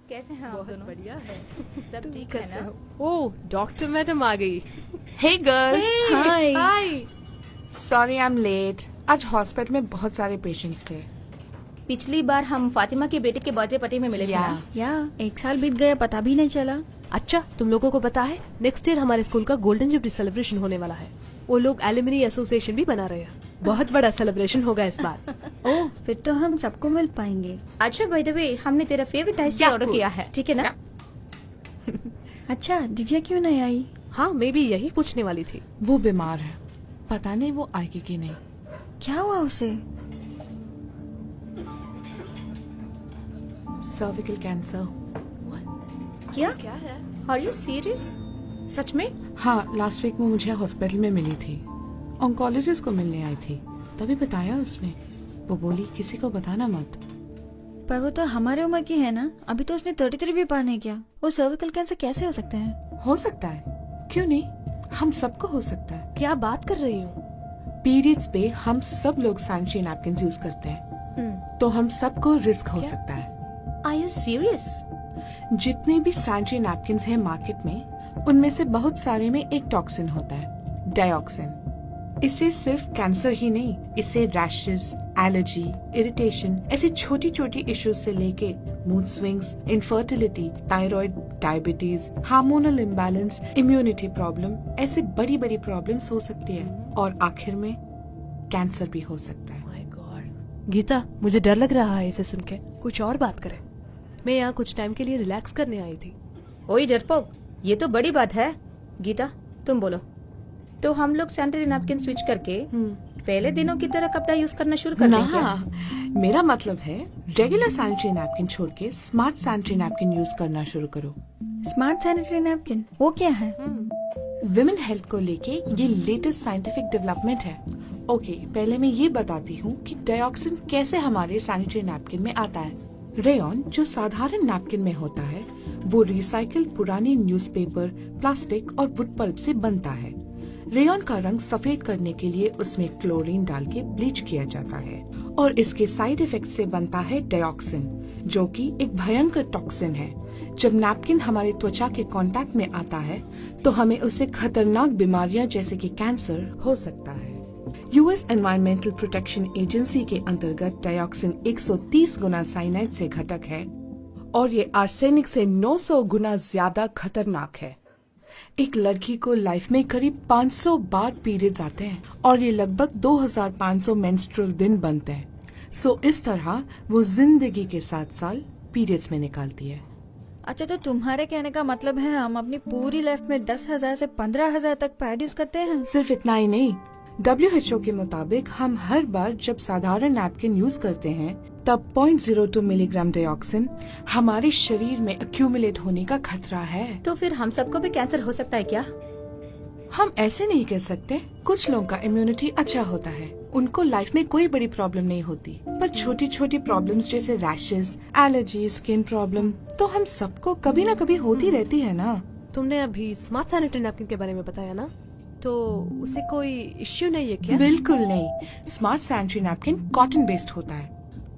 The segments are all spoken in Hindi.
कैसे हैं आप बहुत दोनों? बढ़िया है। सब ठीक है ना? ओह, डॉक्टर मैडम आ गई। Hey girls, hi. Hi. sorry I'm late. आज हॉस्पिटल में बहुत सारे पेशेंट्स थे। पिछली बार हम फातिमा के बेटे के बर्थडे पार्टी में मिले थे ना? या 1 साल बीत गया, पता भी नहीं चला। अच्छा, तुम लोगों को पता है नेक्स्ट ईयर हमारे स्कूल का गोल्डन जुबली सेलिब्रेशन होने वाला है। वो लोग एलुमनी एसोसिएशन भी बना रहे हैं। बहुत बड़ा सेलिब्रेशन होगा इस बार। ओह, फिर तो हम सबको मिल पाएंगे। अच्छा बाय द वे, हमने तेरा फेवरेट आइसक्रीम ऑर्डर किया है, ठीक है ना? अच्छा, दिव्या क्यों नहीं आई? हाँ, मैं भी यही पूछने वाली थी। वो बीमार है, पता नहीं वो आएगी कि नहीं। क्या हुआ उसे? Cervical cancer. क्या है? Are you serious? सच में? हाँ, लास्ट वीक वो मुझे हॉस्पिटल में मिली थी। ऑन्कोलॉजिस्ट को मिलने आई थी, तभी बताया उसने। वो बोली किसी को बताना मत। पर वो तो हमारे उम्र की है ना, अभी तो उसने 33 भी पार नहीं किया। वो सर्विकल कैंसर कैसे हो सकते हैं? हो सकता है, क्यों नहीं, हम सबको हो सकता है। क्या बात कर रही हूँ? पीरियड्स पे हम सब लोग सैनिटरी नैपकिन यूज करते हैं, तो हम सबको रिस्क हो सकता है। Are you serious? जितने भी सैनिटरी नैपकिन हैं मार्केट में, उनमें से बहुत सारे में एक टॉक्सिन होता है, डाइऑक्सिन। इससे सिर्फ कैंसर ही नहीं, इससे रैशेस, एलर्जी, इरिटेशन, ऐसी छोटी छोटी इश्यूज से लेके mood swings, infertility, thyroid, diabetes, hormonal imbalance, immunity problem, ऐसे बड़ी बड़ी प्रॉब्लम्स हो सकती है, और आखिर में कैंसर भी हो सकता है। My God. गीता, मुझे डर लग रहा है इसे सुन के। कुछ और बात करें। मैं यहाँ कुछ टाइम के लिए रिलैक्स करने आई थी। ओए डरपोक, ये तो बड़ी बात है। गीता, तुम बोलो। तो हम लोग सैनिटरी नैपकिन स्विच करके पहले दिनों की तरह कपड़ा यूज करना शुरू कर दें क्या? ना, मेरा मतलब है रेगुलर सैनिटरी नैपकिन छोड़ के स्मार्ट सैनिटरी नैपकिन यूज करना शुरू करो। स्मार्ट सैनिटरी नैपकिन, वो क्या है? विमेन हेल्थ को लेके ये लेटेस्ट साइंटिफिक डेवलपमेंट है। ओके, पहले मैं ये बताती हूँ कि डाइऑक्सिन कैसे हमारे सैनिटरी नैपकिन में आता है। रेयॉन जो साधारण नैपकिन में होता है, वो रिसाइकिल पुरानी न्यूज़पेपर, प्लास्टिक और वुड पल्प से बनता है। रेयॉन का रंग सफेद करने के लिए उसमें क्लोरीन डाल के ब्लीच किया जाता है, और इसके साइड इफेक्ट से बनता है डाइऑक्सिन, जो कि एक भयंकर टॉक्सिन है। जब नैपकिन हमारे त्वचा के कांटेक्ट में आता है, तो हमें उससे खतरनाक बीमारियां जैसे कि कैंसर हो सकता है। यूएस एनवायरमेंटल प्रोटेक्शन एजेंसी के अंतर्गत डाइऑक्सिन 130 गुना साइनाइड से घटक है, और ये आर्सेनिक से 900 गुना ज्यादा खतरनाक है। एक लड़की को लाइफ में करीब 500 बार पीरियड्स आते हैं, और ये लगभग 2500 मेंस्ट्रुअल दिन बनते हैं। सो इस तरह वो जिंदगी के 7 साल पीरियड्स में निकालती है। अच्छा, तो तुम्हारे कहने का मतलब है हम अपनी पूरी लाइफ में 10,000 से 15,000 तक पैड यूज करते हैं? सिर्फ इतना ही नहीं, WHO के मुताबिक हम हर बार जब साधारण नैपकिन यूज करते हैं, तब 0.02 मिलीग्राम डाइऑक्सिन हमारे शरीर में एक्यूमुलेट होने का खतरा है। तो फिर हम सबको भी कैंसर हो सकता है क्या? हम ऐसे नहीं कह सकते। कुछ लोगों का इम्यूनिटी अच्छा होता है, उनको लाइफ में कोई बड़ी प्रॉब्लम नहीं होती, पर छोटी छोटी प्रॉब्लम्स जैसे रैशेस, एलर्जी, स्किन प्रॉब्लम तो हम सबको कभी न कभी होती रहती है ना। तुमने अभी स्मार्ट सैनिटरी नैपकिन के बारे में बताया ना, तो उसे कोई इश्यू नहीं है क्या? बिल्कुल नहीं। Smart sanitary napkin cotton based होता है।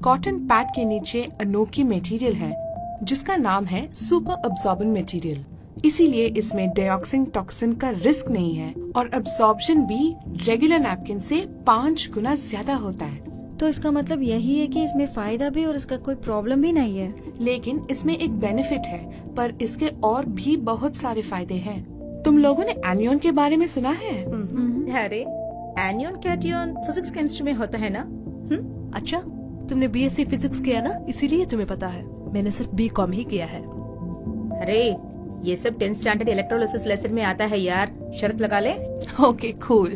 कॉटन पैड के नीचे अनोखी मटेरियल है जिसका नाम है सुपर अब्सॉर्बेंट मटेरियल, इसीलिए इसमें डाइऑक्सिन टॉक्सिन का रिस्क नहीं है, और अब्सॉर्प्शन भी रेगुलर नैपकिन से 5 गुना ज्यादा होता है। तो इसका मतलब यही है कि इसमें फायदा भी और इसका कोई प्रॉब्लम भी नहीं है। लेकिन इसमें एक बेनिफिट है, पर इसके और भी बहुत सारे फायदे हैं। तुम लोगों ने एनियन के बारे में सुना है? अरे एनियन कैटियन फिजिक्स केमिस्ट्री में होता है ना? अच्छा, तुमने बीएससी फिजिक्स किया ना, इसीलिए तुम्हें पता है। मैंने सिर्फ बीकॉम ही किया है। अरे ये सब 10th स्टैंडर्ड इलेक्ट्रोलिसिस लेसन में आता है यार, शर्त लगा ले। Okay cool.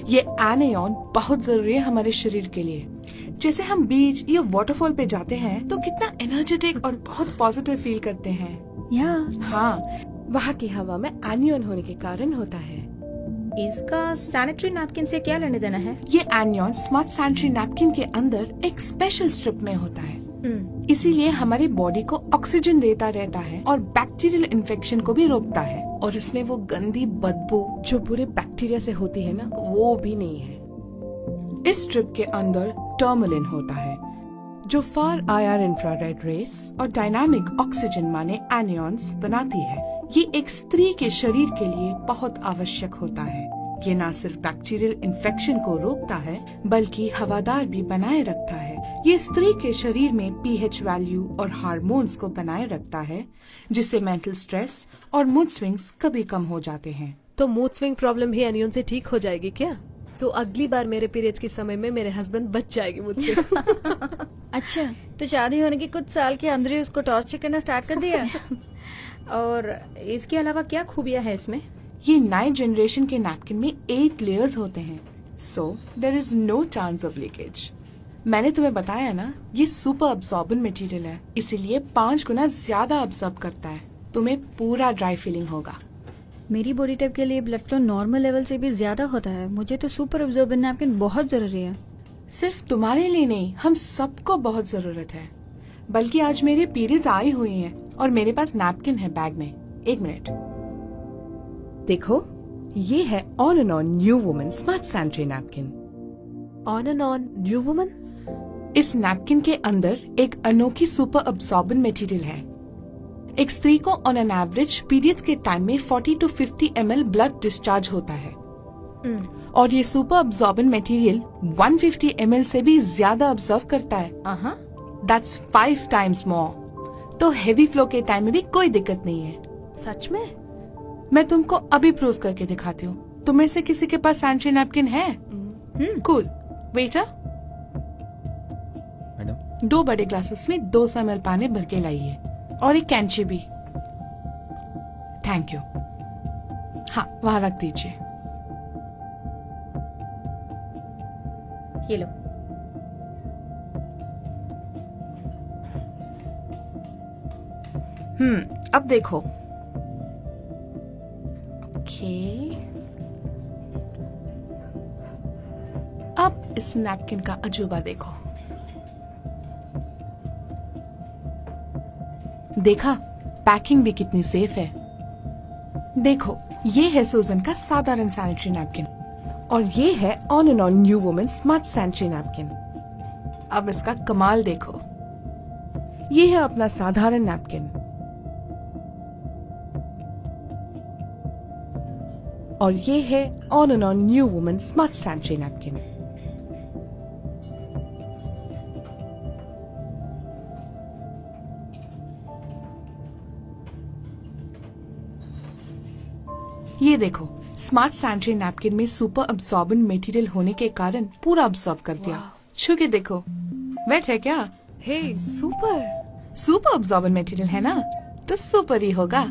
ये एनियन बहुत जरूरी है हमारे शरीर के लिए। जैसे हम बीच या वाटरफॉल पे जाते हैं तो कितना एनर्जेटिक और बहुत पॉजिटिव फील करते हैं। या हाँ, वहाँ की हवा में एनियन होने के कारण होता है। इसका सैनिटरी नैपकिन से क्या लेने देना है? ये एनियन स्मार्ट सैनिटरी नैपकिन के अंदर एक स्पेशल स्ट्रिप में होता है, इसीलिए हमारी बॉडी को ऑक्सीजन देता रहता है और बैक्टीरियल इन्फेक्शन को भी रोकता है, और इसमें वो गंदी बदबू जो बुरे बैक्टीरिया से होती है ना, वो भी नहीं है। इस स्ट्रिप के अंदर टर्मलिन होता है जो फार IR इंफ्रारेड रेस और डायनामिक ऑक्सीजन माने एनियॉन्स बनाती है। ये एक स्त्री के शरीर के लिए बहुत आवश्यक होता है। ये न सिर्फ बैक्टीरियल इन्फेक्शन को रोकता है बल्कि हवादार भी बनाए रखता है। ये स्त्री के शरीर में pH वैल्यू और हार्मोन्स को बनाए रखता है, जिससे मेंटल स्ट्रेस और मूड स्विंग्स कभी कम हो जाते हैं। तो मूड स्विंग प्रॉब्लम भी एनियन से ठीक हो जाएगी क्या? तो अगली बार मेरे पीरियड्स के समय में मेरे हस्बैंड बच जाएगी मुझसे। अच्छा, तो शादी होने के कुछ साल के अंदर ही उसको टॉर्चर करना स्टार्ट कर दिया? और इसके अलावा क्या खूबियां है इसमें? ये नए जनरेशन के नैपकिन में 8 लेयर्स होते हैं, so there is no chance of leakage. मैंने तुम्हें बताया ना, ये सुपर अब्सॉर्बेंट मटेरियल है, इसीलिए 5 गुना ज्यादा अब्सॉर्ब करता है। तुम्हें पूरा ड्राई फीलिंग होगा। मेरी बॉडी टाइप के लिए ब्लड फ्लो नॉर्मल लेवल से भी ज्यादा होता है। मुझे तो सुपर अब्जॉर्बेंट नैपकिन बहुत जरूरी है। सिर्फ तुम्हारे लिए नहीं, हम सबको बहुत जरूरत है। बल्कि आज मेरे पीरियड्स आई हुई हैं और मेरे पास नैपकिन है बैग में। 1 मिनट। देखो, ये है on and on new woman smart sanitary napkin. On and on new woman? इस नैपकिन के अंदर एक अनोखी सुपर अब्सॉर्बेंट मटेरियल है। एक स्त्री को ऑन एन एवरेज पीरियड्स के टाइम में 40 to 50 ml ब्लड डिस्चार्ज होता है और ये सुपर अब्सॉर्बेंट मटेरियल 150 ml से भी ज्यादा ऑब्जर्व करता है। दैट्स 5 times मोर। तो हेवी फ्लो के टाइम में भी कोई दिक्कत नहीं है। सच में? मैं तुमको अभी प्रूव करके दिखाती हूँ। तुम में से किसी के पास सैनिटरी नैपकिन है? कूल। वेटर, मैडम 2 बड़े ग्लासेस में 200 ml पानी भर के लाइए और एक कैंची भी। Thank you. हाँ, वहाँ रख दीजिए। ये लो। अब देखो। ओके, अब इस नैपकिन का अजूबा देखो। देखा, पैकिंग भी कितनी सेफ है। देखो, ये है सूजन का साधारण सैनिटरी नैपकिन और ये है on and on new woman smart sanitary napkin. अब इसका कमाल देखो। ये है अपना साधारण नैपकिन और ये है on and on new woman smart sanitary napkin. ये देखो, स्मार्ट सैनिटरी नैपकिन में सुपर अब्सॉर्बेंट मटेरियल होने के कारण पूरा अब्सॉर्ब कर दिया। छू के देखो, वेट है क्या? हे, सुपर। सुपर अब्सॉर्बेंट मटेरियल है ना, तो सुपर ही होगा।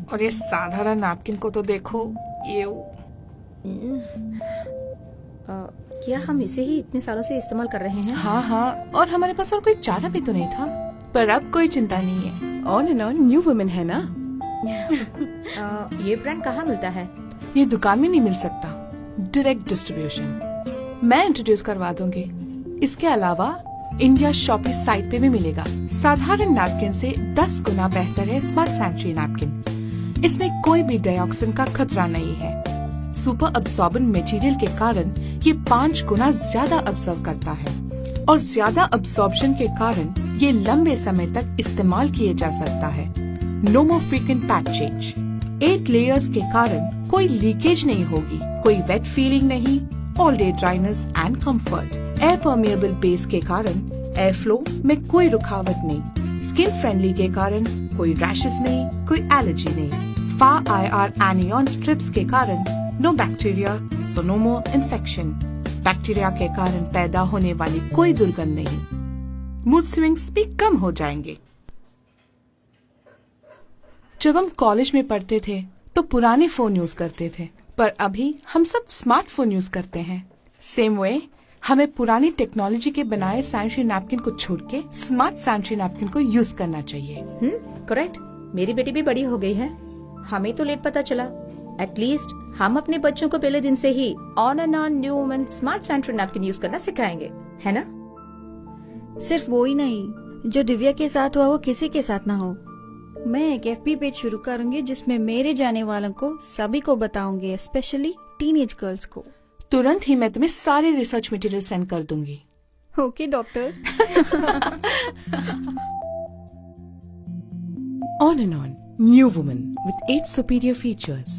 और ये साधारण नैपकिन को तो देखो, ये क्या हम इसे ही इतने सालों से इस्तेमाल कर रहे हैं? हाँ, और हमारे पास और कोई चारा भी तो नहीं था। पर अब कोई चिंता नहीं है। On and on new woman है ना। ये ब्रांड कहाँ मिलता है? ये दुकान में नहीं मिल सकता, डायरेक्ट डिस्ट्रीब्यूशन। मैं इंट्रोड्यूस करवा दूंगी। इसके अलावा इंडिया शॉपी साइट पे भी मिलेगा। साधारण नैपकिन से 10 गुना बेहतर है स्मार्ट सैनिटरी नैपकिन। इसमें कोई भी डाइऑक्सिन का खतरा नहीं है। सुपर अब्सॉर्बेंट मटेरियल के कारण ये 5 गुना ज्यादा अब्सॉर्ब करता है और ज्यादा अब्सॉर्प्शन के कारण ये लंबे समय तक इस्तेमाल किए जा सकता है। No more frequent patch change. 8 layers के कारण कोई लीकेज नहीं होगी, कोई वेट फीलिंग नहीं, all day dryness and comfort. Air permeable base के कारण एयर फ्लो में कोई रुकावट नहीं। स्किन फ्रेंडली के कारण कोई रैशेस नहीं, कोई एलर्जी नहीं। फार IR एनियॉन स्ट्रिप्स के कारण no bacteria, so no more infection. Bacteria के कारण पैदा होने वाली कोई दुर्गंध नहीं। मूड स्विंग्स भी कम हो जाएंगे। जब हम कॉलेज में पढ़ते थे तो पुराने फोन यूज करते थे, पर अभी हम सब स्मार्टफोन यूज करते हैं। सेम वे हमें पुरानी टेक्नोलॉजी के बनाए सैनिटरी नैपकिन को छोड़ के स्मार्ट सैनिटरी नैपकिन को यूज करना चाहिए। करेक्ट। मेरी बेटी भी बड़ी हो गई है, हमें तो लेट पता चला। एटलीस्ट हम अपने बच्चों को पहले दिन से ही on and on new woman smart sanitary napkin use करना सिखाएंगे, है ना? सिर्फ वो ही नहीं, जो दिव्या के साथ हुआ वो किसी के साथ ना हो। मैं एक FB पेज शुरू करूंगी जिसमें मेरे जाने वालों को सभी को बताऊंगी, स्पेशली टीनेज गर्ल्स को। तुरंत ही मैं तुम्हें सारे रिसर्च मटेरियल सेंड कर दूंगी। Okay doctor. On and On, New Woman with 8 superior features.